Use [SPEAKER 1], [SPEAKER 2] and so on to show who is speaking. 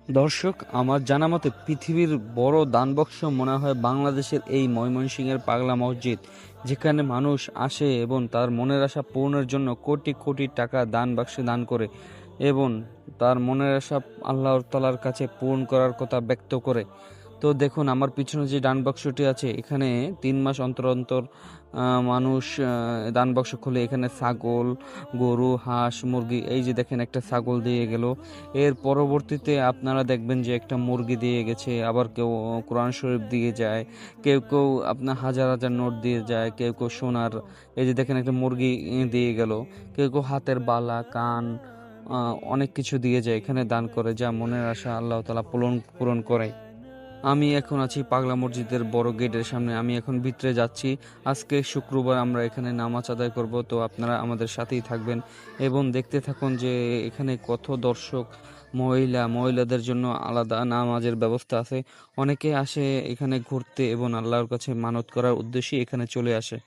[SPEAKER 1] দর্শক, আমার জানা মতে পৃথিবীর বড় দানবক্স মনে হয় বাংলাদেশের এই ময়মনসিংহের পাগলা মসজিদ, যেখানে মানুষ আসে এবং তার মনের আশা পূরণের জন্য কোটি কোটি টাকা দান বাক্সে দান করে এবং তার মনের আশা আল্লাহ তাআলার কাছে পূরণ করার কথা ব্যক্ত করে। তো দেখুন, আমার পিছনে যে দান বাক্সটি আছে, এখানে 3 মাস অন্তর অন্তর মানুষ দান বাক্স খুলে এখানে ছাগল, গরু, হাঁস, মুরগি, এই যে দেখেন একটা ছাগল দিয়ে গেল। এর পরবর্তীতে আপনারা দেখবেন যে একটা মুরগি দিয়ে গেছে, আবার কেউ কোরআন শরীফ দিয়ে যায়, কেউ কেউ আপনার হাজার হাজার নোট দিয়ে যায়, কেউ কেউ সোনার, এই যে দেখেন একটা মুরগি দিয়ে গেল, কেউ কেউ হাতের বালা, কান, অনেক কিছু দিয়ে যায় এখানে দান করে, যা মনের আশা আল্লাহ তাআলা পূরণ পূরণ করে। আমি এখন আছি পাগলা মসজিদের বড় গেটের সামনে। আমি এখন ভিতরে যাচ্ছি। আজকে শুক্রবার, আমরা এখানে নামাজ আদায় করব। তো আপনারা আমাদের সাথেই থাকবেন এবং দেখতে থাকুন যে এখানে কত দর্শক, মহিলাদের জন্য আলাদা নামাজের ব্যবস্থা আছে। অনেকে আসে এখানে ঘুরতে এবং আল্লাহর কাছে মানত করার উদ্দেশ্যে এখানে চলে আসে।